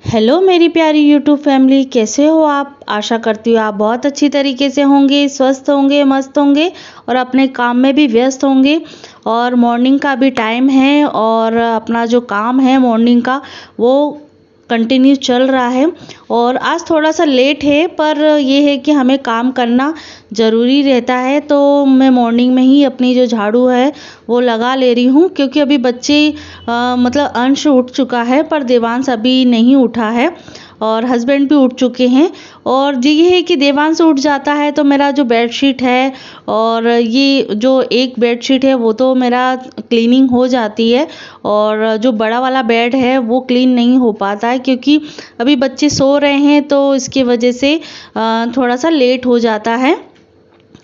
Hello मेरी प्यारी YouTube family, कैसे हो आप। आशा करती हूँ आप बहुत अच्छी तरीके से होंगे, स्वस्थ होंगे, मस्त होंगे और अपने काम में भी व्यस्त होंगे। और मॉर्निंग का भी टाइम है और अपना जो काम है मॉर्निंग का वो कंटिन्यू चल रहा है। और आज थोड़ा सा लेट है, पर ये है कि हमें काम करना ज़रूरी रहता है, तो मैं मॉर्निंग में ही अपनी जो झाड़ू है वो लगा ले रही हूँ। क्योंकि अभी बच्चे मतलब अंश उठ चुका है पर देवांश अभी नहीं उठा है और हस्बैंड भी उठ चुके हैं। और ये है कि देवांश उठ जाता है तो मेरा जो बेडशीट है और ये जो एक बेडशीट है वो तो मेरा क्लीनिंग हो जाती है। और जो बड़ा वाला बेड है वो क्लीन नहीं हो पाता है, क्योंकि अभी बच्चे सो रहे हैं तो इसकी वजह से थोड़ा सा लेट हो जाता है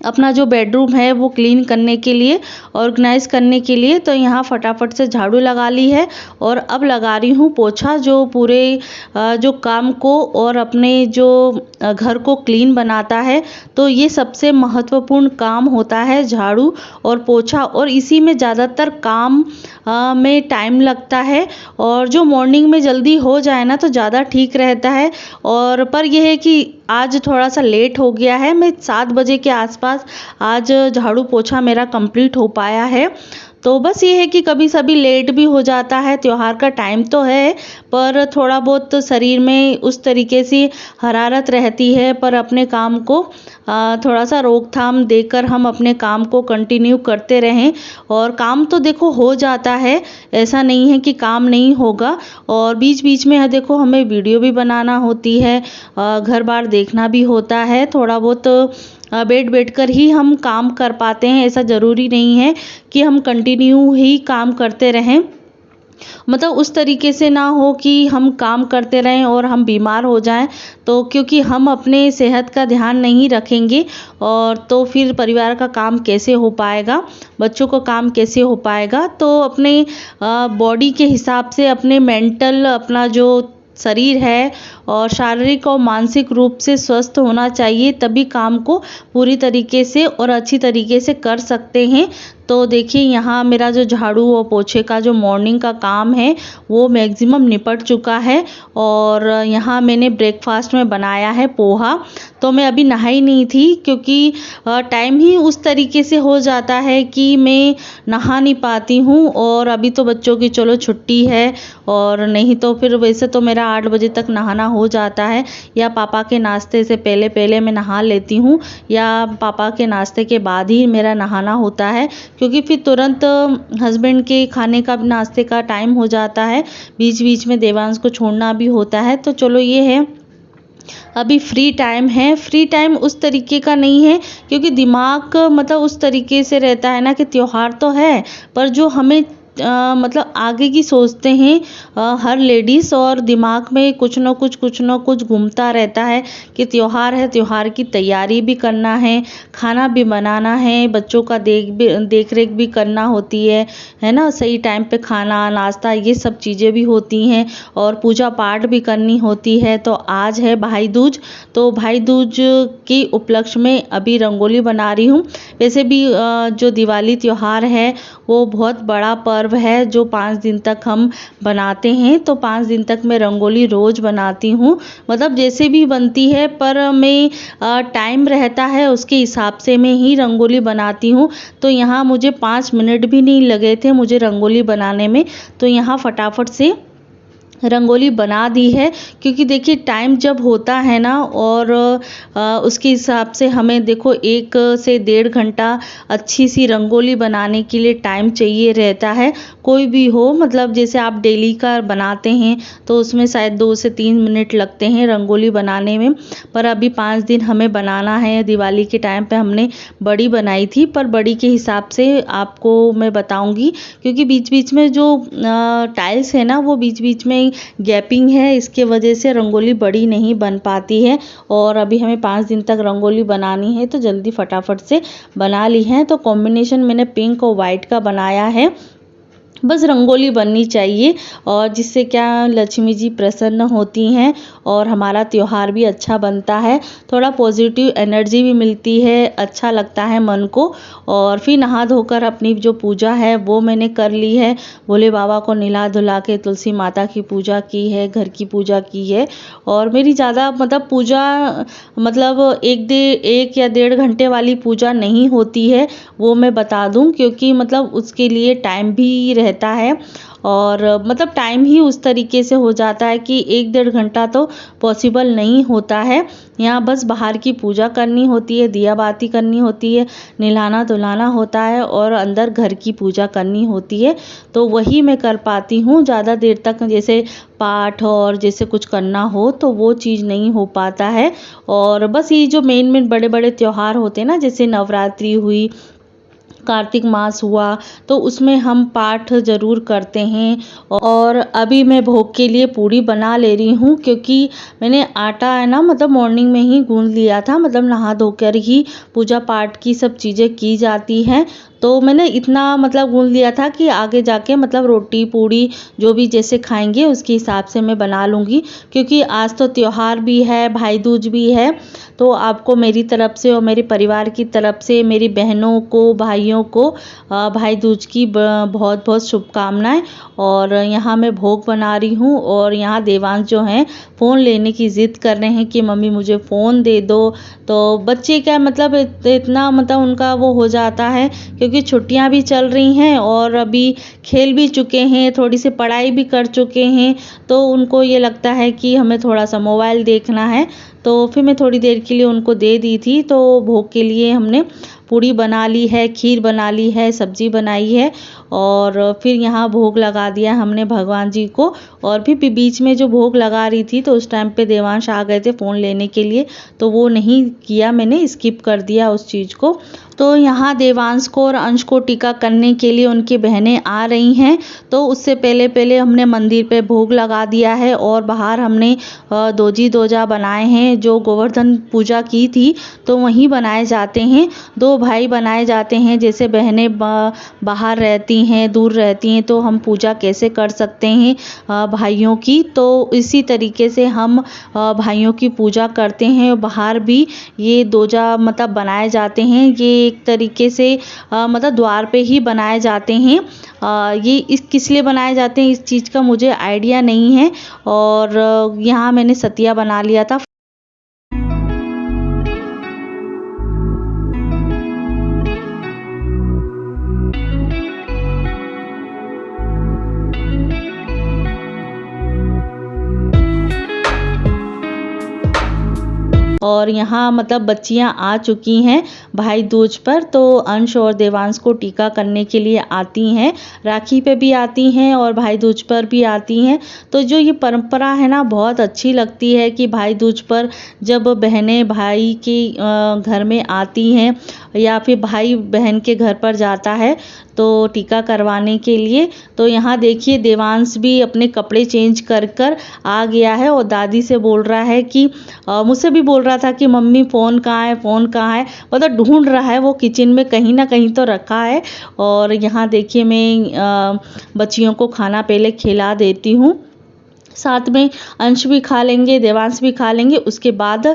अपना जो बेडरूम है वो क्लीन करने के लिए, ऑर्गेनाइज करने के लिए। तो यहाँ फटाफट से झाड़ू लगा ली है और अब लगा रही हूँ पोछा, जो पूरे जो काम को और अपने जो घर को क्लीन बनाता है। तो ये सबसे महत्वपूर्ण काम होता है, झाड़ू और पोछा। और इसी में ज़्यादातर काम में टाइम लगता है और जो मॉर्निंग में जल्दी हो जाए ना तो ज़्यादा ठीक रहता है। और पर यह है कि आज थोड़ा सा लेट हो गया है। मैं 7 बजे के आसपास आज झाड़ू पोछा मेरा कंप्लीट हो पाया है। तो बस ये है कि कभी सभी लेट भी हो जाता है, त्योहार का टाइम तो है पर थोड़ा बहुत शरीर में उस तरीके से हरारत रहती है। पर अपने काम को थोड़ा सा रोकथाम देकर हम अपने काम को कंटिन्यू करते रहें। और काम तो देखो हो जाता है, ऐसा नहीं है कि काम नहीं होगा। और बीच बीच में देखो हमें वीडियो भी बनाना होती है, घर बार देखना भी होता है। थोड़ा बहुत बैठ कर ही हम काम कर पाते हैं, ऐसा ज़रूरी नहीं है कि हम कंटिन्यू ही काम करते रहें। मतलब उस तरीके से ना हो कि हम काम करते रहें और हम बीमार हो जाएं। तो क्योंकि हम अपने सेहत का ध्यान नहीं रखेंगे और तो फिर परिवार का काम कैसे हो पाएगा, बच्चों का काम कैसे हो पाएगा। तो अपने बॉडी के हिसाब से अपने मेंटल अपना जो शरीर है और शारीरिक और मानसिक रूप से स्वस्थ होना चाहिए, तभी काम को पूरी तरीके से और अच्छी तरीके से कर सकते हैं। तो देखिए यहाँ मेरा जो झाड़ू और पोछे का जो मॉर्निंग का काम है वो मैक्सिमम निपट चुका है। और यहाँ मैंने ब्रेकफास्ट में बनाया है पोहा। तो मैं अभी नहाई नहीं थी, क्योंकि टाइम ही उस तरीके से हो जाता है कि मैं नहा नहीं पाती हूँ। और अभी तो बच्चों की चलो छुट्टी है, और नहीं तो फिर वैसे तो मेरा 8 बजे तक नहाना हो जाता है, या पापा के नाश्ते से पहले पहले मैं नहा लेती हूँ, या पापा के नाश्ते के बाद ही मेरा नहाना होता है। क्योंकि फिर तुरंत हस्बैंड के खाने का नाश्ते का टाइम हो जाता है, बीच बीच में देवांश को छोड़ना भी होता है। तो चलो ये है, अभी फ्री टाइम है। फ्री टाइम उस तरीके का नहीं है, क्योंकि दिमाग मतलब उस तरीके से रहता है ना कि त्योहार तो है पर जो हमें मतलब आगे की सोचते हैं हर लेडीज़, और दिमाग में कुछ ना कुछ घूमता रहता है कि त्योहार है, त्योहार की तैयारी भी करना है, खाना भी बनाना है, बच्चों का देख रेख भी करना होती है ना, सही टाइम पे खाना नाश्ता ये सब चीज़ें भी होती हैं, और पूजा पाठ भी करनी होती है। तो आज है भाई दूज, तो भाई दूज के उपलक्ष्य में अभी रंगोली बना रही हूँ। वैसे भी जो दिवाली त्योहार है वो बहुत बड़ा पर्व है, जो 5 दिन तक हम बनाते हैं। तो 5 दिन तक मैं रंगोली रोज़ बनाती हूँ, मतलब जैसे भी बनती है, पर मैं टाइम रहता है उसके हिसाब से मैं ही रंगोली बनाती हूँ। तो यहाँ मुझे 5 मिनट भी नहीं लगे थे मुझे रंगोली बनाने में। तो यहाँ फटाफट से रंगोली बना दी है, क्योंकि देखिए टाइम जब होता है ना, और उसके हिसाब से हमें देखो 1 से 1.5 घंटा अच्छी सी रंगोली बनाने के लिए टाइम चाहिए रहता है। कोई भी हो, मतलब जैसे आप डेली का बनाते हैं तो उसमें शायद 2 से 3 मिनट लगते हैं रंगोली बनाने में, पर अभी 5 दिन हमें बनाना है। दिवाली के टाइम पे हमने बड़ी बनाई थी, पर बड़ी के हिसाब से आपको मैं बताऊंगी, क्योंकि बीच बीच में जो टाइल्स है ना वो बीच बीच में गैपिंग है, इसके वजह से रंगोली बड़ी नहीं बन पाती है। और अभी हमें 5 दिन तक रंगोली बनानी है तो जल्दी फटाफट से बना ली है। तो कॉम्बिनेशन मैंने पिंक और वाइट का बनाया है, बस रंगोली बननी चाहिए, और जिससे क्या लक्ष्मी जी प्रसन्न होती हैं और हमारा त्योहार भी अच्छा बनता है। थोड़ा पॉजिटिव एनर्जी भी मिलती है, अच्छा लगता है मन को। और फिर नहा धोकर अपनी जो पूजा है वो मैंने कर ली है। भोले बाबा को नहला धुला के तुलसी माता की पूजा की है, घर की पूजा की है। और मेरी ज़्यादा मतलब पूजा मतलब एक या 1.5 घंटे वाली पूजा नहीं होती है, वो मैं बता दूं, क्योंकि मतलब उसके लिए टाइम भी रहता है। और मतलब टाइम ही उस तरीके से हो जाता है कि 1-1.5 घंटा तो पॉसिबल नहीं होता है। यहाँ बस बाहर की पूजा करनी होती है, दिया बाती करनी होती है, नहलाना धुलाना होता है, और अंदर घर की पूजा करनी होती है। तो वही मैं कर पाती हूँ। ज़्यादा देर तक जैसे पाठ और जैसे कुछ करना हो तो वो चीज़ नहीं हो पाता है। और बस ये जो मेन बड़े बड़े त्योहार होते हैं ना, जैसे नवरात्रि हुई, कार्तिक मास हुआ, तो उसमें हम पाठ ज़रूर करते हैं। और अभी मैं भोग के लिए पूड़ी बना ले रही हूँ, क्योंकि मैंने आटा है ना मतलब मॉर्निंग में ही गूंद लिया था, मतलब नहा धोकर ही पूजा पाठ की सब चीज़ें की जाती हैं। तो मैंने इतना मतलब गूंद लिया था कि आगे जाके मतलब रोटी पूड़ी जो भी जैसे खाएंगे उसके हिसाब से मैं बना लूँगी, क्योंकि आज तो त्योहार भी है, भाई दूज भी है। तो आपको मेरी तरफ से और मेरे परिवार की तरफ से, मेरी बहनों को, भाइयों को भाई दूज की बहुत बहुत शुभकामनाएं। और यहाँ मैं भोग बना रही हूँ, और यहाँ देवांश जो हैं फ़ोन लेने की ज़िद कर रहे हैं कि मम्मी मुझे फ़ोन दे दो। तो बच्चे क्या मतलब इतना मतलब उनका वो हो जाता है, क्योंकि छुट्टियाँ भी चल रही हैं और अभी खेल भी चुके हैं, थोड़ी सी पढ़ाई भी कर चुके हैं। तो उनको ये लगता है कि हमें थोड़ा सा मोबाइल देखना है। तो फिर मैं थोड़ी देर के लिए उनको दे दी थी। तो भोग के लिए हमने पूड़ी बना ली है, खीर बना ली है, सब्जी बनाई है, और फिर यहाँ भोग लगा दिया हमने भगवान जी को। और फिर बीच में जो भोग लगा रही थी तो उस टाइम पे देवांश आ गए थे फ़ोन लेने के लिए, तो वो नहीं किया, मैंने स्किप कर दिया उस चीज़ को। तो यहाँ देवांश को और अंश को टीका करने के लिए उनकी बहनें आ रही हैं। तो उससे पहले पहले हमने मंदिर पे भोग लगा दिया है, और बाहर हमने दोजी दोजा बनाए हैं, जो गोवर्धन पूजा की थी तो वहीं बनाए जाते हैं। 2 भाई बनाए जाते हैं, जैसे बहनें बाहर रहती हैं, दूर रहती हैं, तो हम पूजा कैसे कर सकते हैं भाइयों की, तो इसी तरीके से हम भाइयों की पूजा करते हैं। बाहर भी ये दोजा मतलब बनाए जाते हैं, ये एक तरीके से मतलब द्वार पे ही बनाए जाते हैं। ये किस लिए बनाए जाते हैं इस चीज़ का मुझे आइडिया नहीं है। और यहाँ मैंने सतिया बना लिया था। और यहाँ मतलब बच्चियाँ आ चुकी हैं भाई दूज पर, तो अंश और देवांश को टीका करने के लिए आती हैं। राखी पे भी आती हैं और भाई दूज पर भी आती हैं। तो जो ये परंपरा है ना बहुत अच्छी लगती है कि भाई दूज पर जब बहनें भाई के घर में आती हैं, या फिर भाई बहन के घर पर जाता है तो टीका करवाने के लिए। तो यहाँ देखिए देवांश भी अपने कपड़े चेंज कर कर आ गया है, और दादी से बोल रहा है कि मुझसे भी बोल रहा था कि मम्मी फ़ोन कहाँ है, फ़ोन कहाँ है, मतलब ढूंढ रहा है वो किचन में कहीं ना कहीं तो रखा है। और यहाँ देखिए मैं बच्चियों को खाना पहले खिला देती हूँ, साथ में अंश भी खा लेंगे, देवांश भी खा लेंगे, उसके बाद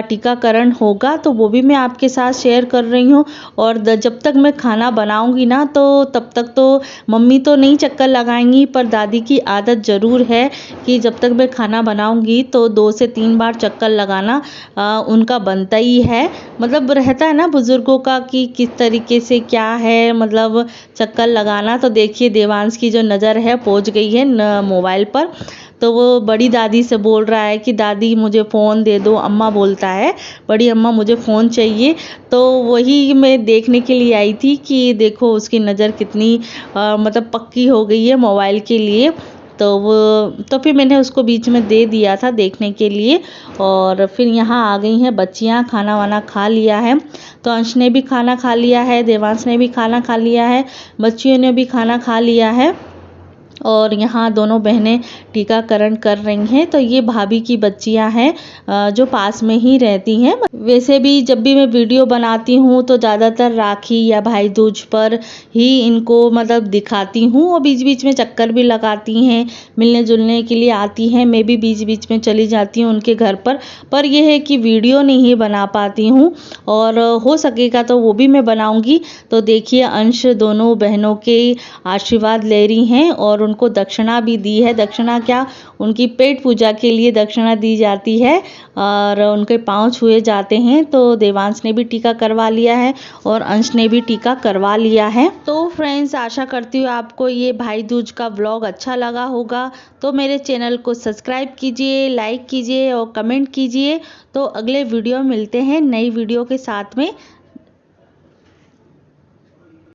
टीकाकरण होगा, तो वो भी मैं आपके साथ शेयर कर रही हूँ। और जब तक मैं खाना बनाऊंगी ना तो तब तक तो मम्मी तो नहीं चक्कर लगाएंगी, पर दादी की आदत ज़रूर है कि जब तक मैं खाना बनाऊंगी तो 2 से 3 बार चक्कर लगाना उनका बनता ही है। मतलब रहता है ना बुज़ुर्गों का कि किस तरीके से क्या है मतलब चक्कर लगाना। तो देखिए देवांश की जो नज़र है पहुँच गई है मोबाइल पर, तो वो बड़ी दादी से बोल रहा है कि दादी मुझे फ़ोन दे दो, अम्मा बोलता है, बड़ी अम्मा मुझे फ़ोन चाहिए। तो वही मैं देखने के लिए आई थी कि देखो उसकी नज़र कितनी मतलब पक्की हो गई है मोबाइल के लिए। तो फिर मैंने उसको बीच में दे दिया था देखने के लिए। और फिर यहाँ आ गई हैं बच्चियाँ, खाना वाना खा लिया है। तो अंश ने भी खाना खा लिया है, देवांश ने भी खाना खा लिया है, बच्चियों ने भी खाना खा लिया है। और यहाँ दोनों बहनें टीकाकरण कर रही हैं। तो ये भाभी की बच्चियां हैं जो पास में ही रहती हैं। वैसे भी जब भी मैं वीडियो बनाती हूँ तो ज़्यादातर राखी या भाई दूज पर ही इनको मतलब दिखाती हूँ, और बीच बीच में चक्कर भी लगाती हैं, मिलने जुलने के लिए आती हैं। मैं भी बीच बीच में चली जाती हूँ उनके घर पर यह है कि वीडियो नहीं बना पाती हूँ, और हो सकेगा तो वो भी मैं बनाऊँगी। तो देखिए अंश दोनों बहनों के आशीर्वाद ले रही हैं और उनको दक्षिणा भी दी है। दक्षिणा क्या, उनकी पेट पूजा के लिए दक्षिणा दी जाती है और उनके पाँव छुए जाते हैं। तो देवांश ने भी टीका करवा लिया है और अंश ने भी टीका करवा लिया है। तो फ्रेंड्स, आशा करती हूँ आपको ये भाई दूज का व्लॉग अच्छा लगा होगा। तो मेरे चैनल को सब्सक्राइब कीजिए, लाइक कीजिए और कमेंट कीजिए। तो अगले वीडियो मिलते हैं नई वीडियो के साथ में।